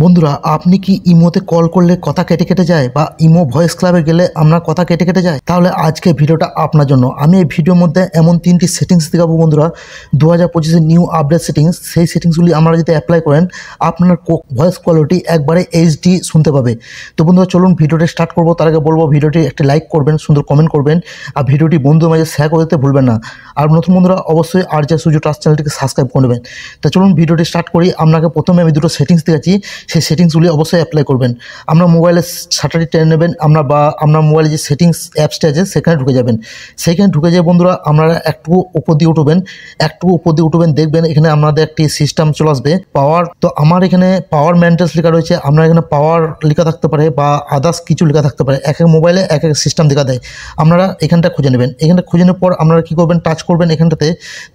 বন্ধুরা, আপনি কি ইমোতে কল করলে কথা কেটে কেটে যায় বা ইমো ভয়েস ক্লাবে গেলে আপনার কথা কেটে কেটে যায়? তাহলে আজকে ভিডিওটা আপনার জন্য। আমি এই ভিডিওর মধ্যে এমন 3টি সেটিংস দেখাবো বন্ধুরা, 2025-এর নিউ আপডেট সেটিংস। সেই সেটিংসগুলি আপনারা যদি অ্যাপ্লাই করেন আপনার ভয়েস কোয়ালিটি একবারে HD শুনতে পাবে। তো বন্ধুরা, চলুন ভিডিওটি স্টার্ট করবো। তার আগে বলবো ভিডিওটি একটি লাইক করবেন, সুন্দর কমেন্ট করবেন, আর ভিডিওটি বন্ধুদের মাঝে শেয়ার করে দিতে ভুলবেন না। আর নতুন বন্ধুরা অবশ্যই RJ সুজু ট্রাস্ট চ্যানেলটিকে সাবস্ক্রাইব করে নেবেন। তো চলুন ভিডিওটি স্টার্ট করি। আপনাকে প্রথমে আমি দুটো সেটিংস দেখাচ্ছি, সেই সেটিংসগুলি অবশ্যই অ্যাপ্লাই করবেন। আমরা মোবাইলে শাটারটি টেনে নেবেন, আপনার মোবাইলে যে সেটিংস অ্যাপসটা আছে সেখানে ঢুকে যাবেন। সেইখানে ঢুকে যায় বন্ধুরা, আপনারা একটু উপর দিয়ে উঠবেন, দেখবেন এখানে আপনাদের একটি সিস্টেম চলে আসবে পাওয়ার। তো আমার এখানে পাওয়ার মেনটেন্স লেখা রয়েছে, আপনার এখানে পাওয়ার লেখা থাকতে পারে বা আদার্স কিছু লেখা থাকতে পারে। এক এক মোবাইলে এক এক সিস্টেম দেখা দেয়। আপনারা এখানটা খুঁজে নেবেন। এখানটা খুঁজে নেওয়ার পর আপনারা কী করবেন, টাচ করবেন এখানটাতে।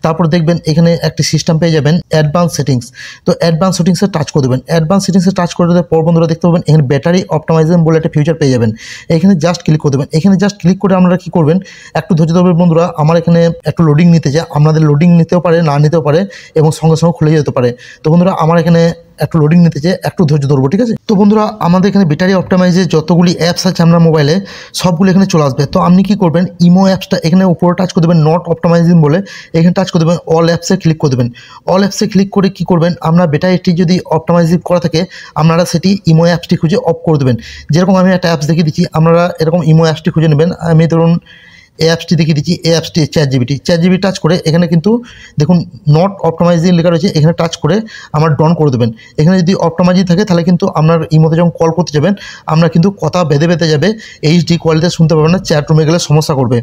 তারপর দেখবেন এখানে একটি সিস্টেম পেয়ে যাবেন, অ্যাডভান্স সেটিংস। তো অ্যাডভান্স সেটিংসে টাচ করে দেবেন। অ্যাডভান্স সেটিংসে টাচ করে দেওয়ার পর বন্ধুরা দেখতে পাবেন এখানে ব্যাটারি অপটিমাইজেশন বলে একটা ফিচার পেয়ে যাবেন। এখানে জাস্ট ক্লিক করে দেবেন। এখানে জাস্ট ক্লিক করে আপনারা কী করবেন, একটু ধৈর্য ধরবেন বন্ধুরা। আমার এখানে একটু লোডিং নিতে যায়, আপনাদের লোডিং নিতেও পারে, না নিতেও পারে, এবং সঙ্গে সঙ্গে খুলে যেতে পারে। তো বন্ধুরা, আমার এখানে একটু লোডিং নিতে চাই, একটু ধৈর্য ধরবো, ঠিক আছে? তো বন্ধুরা, আমাদের এখানে ব্যাটারি অপটিমাইজে যতগুলি অ্যাপস আছে আপনার মোবাইলে সবগুলো এখানে চলে আসবে। তো আপনি কী করবেন, ইমো অ্যাপসটা এখানে উপরে টাচ করে দেবেন, নট অপটিমাইজিং বলে এখানে টাচ করে দেবেন, অল অ্যাপসে ক্লিক করে দেবেন। অল অ্যাপসে ক্লিক করে কী করবেন, আপনার ব্যাটারিটি যদি অপটিমাইজিং করা থাকে আপনারা সেটি ইমো অ্যাপসটি খুঁজে অফ করে দেবেন। যেরকম আমি একটা অ্যাপস দেখিয়ে দিচ্ছি, আপনারা এরকম ইমো অ্যাপসটি খুঁজে নেবেন। আমি ধরুন এই অ্যাপসটি দেখিয়ে দিচ্ছি, এই অ্যাপসটি চ্যাট জিপিটি টাচ করে এখানে কিন্তু দেখুন নট অপটিমাইজিং লেখা রয়েছে, এখানে টাচ করে আমার ডন করে দেবেন। এখানে যদি অপটিমাইজিং থাকে তাহলে কিন্তু আপনার ইমোতে যখন কল করতে যাবেন আপনার কিন্তু কথা বেঁধে বেঁধে যাবে, HD কোয়ালিটি শুনতে পাবেন না, চ্যাট রুমে গেলে সমস্যা করবে।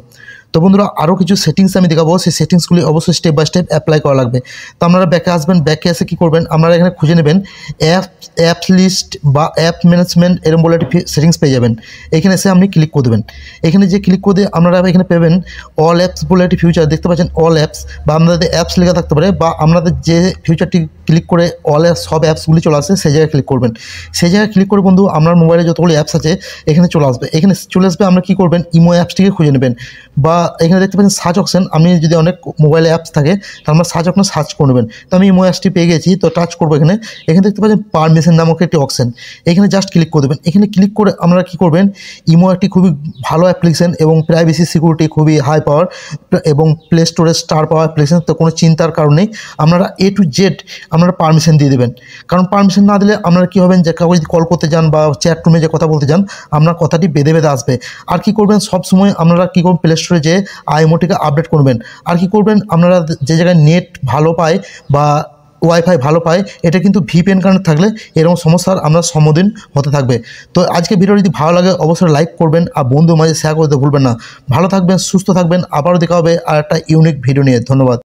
তো বন্ধুরা, আরও কিছু সেটিংস আমি দেখাবো, সেই সেটিংসগুলি অবশ্যই স্টেপ বাই স্টেপ অ্যাপ্লাই করা লাগবে। তো আপনারা ব্যাকে আসবেন, ব্যাকে এসে কী করবেন, আপনারা এখানে খুঁজে নেবেন অ্যাপস লিস্ট বা অ্যাপ ম্যানেজমেন্ট এরকম বলে একটি সেটিংস পেয়ে যাবেন। এখানে এসে আপনি ক্লিক করে দেবেন। এখানে যে ক্লিক করে দিয়ে আপনারা এখানে পাবেন অল অ্যাপস বলে একটি ফিউচার দেখতে পাচ্ছেন, অল অ্যাপস বা আপনাদের অ্যাপস লেখা থাকতে পারে, বা আপনাদের যে ফিউচারটি ক্লিক করে অল অ্যাপস সব অ্যাপসগুলি চলে আসে সেই জায়গায় ক্লিক করবেন। সেই জায়গায় ক্লিক করে বন্ধু আপনার মোবাইলে যতগুলি অ্যাপস আছে এখানে চলে আসবে। এখানে চলে আসবে, আমরা কী করবেন, ইমো অ্যাপসটিকে খুঁজে নেবেন, বা এখানে দেখতে পাচ্ছেন সার্চ অপশন। আপনি যদি অনেক মোবাইলে অ্যাপস থাকে তাহলে আমরা সার্চ অপশনে সার্চ করে নেবেন। তো আমি ইমো অ্যাপসটি পেয়ে গেছি, তো টাচ করবো এখানে। এখানে দেখতে পাচ্ছেন পারমিশন নামক একটি অপশন, এখানে জাস্ট ক্লিক করে দেবেন। এখানে ক্লিক করে আপনারা কী করবেন, ইমো একটি খুবই ভালো অ্যাপ্লিকেশন এবং প্রাইভেসি সিকিউরিটি খুবই হাই পাওয়ার এবং প্লে স্টোরে স্টার পাওয়ার অ্যাপ্লিকেশন। তো কোনো চিন্তার কারণ নেই, আপনারা A to Z আপনারা পারমিশন দিয়ে দেবেন। কারণ পারমিশন না দিলে আপনারা কী হবেন, যে কাউকে যদি কল করতে যান বা চ্যাট রুমে যে কথা বলতে যান আপনার কথাটি বেঁধে বেঁধে আসবে। আর কি করবেন, সব সময় আপনারা কী করবেন, প্লে স্টোরে যে IMOটিকে আপডেট করবেন। আর কি করবেন, আপনারা যে জায়গায় নেট ভালো পায় বা ওয়াইফাই ভালো পায়, এটা কিন্তু VPN কানেক্ট থাকলে এরকম সমস্যার আমরা সম্মুখীন হতে থাকবে। তো আজকে ভিডিও যদি ভালো লাগে অবশ্যই লাইক করবেন আর বন্ধুর মাঝে শেয়ার করতে ভুলবেন না। ভালো থাকবেন, সুস্থ থাকবেন, আবারও দেখা হবে আর একটা ইউনিক ভিডিও নিয়ে। ধন্যবাদ।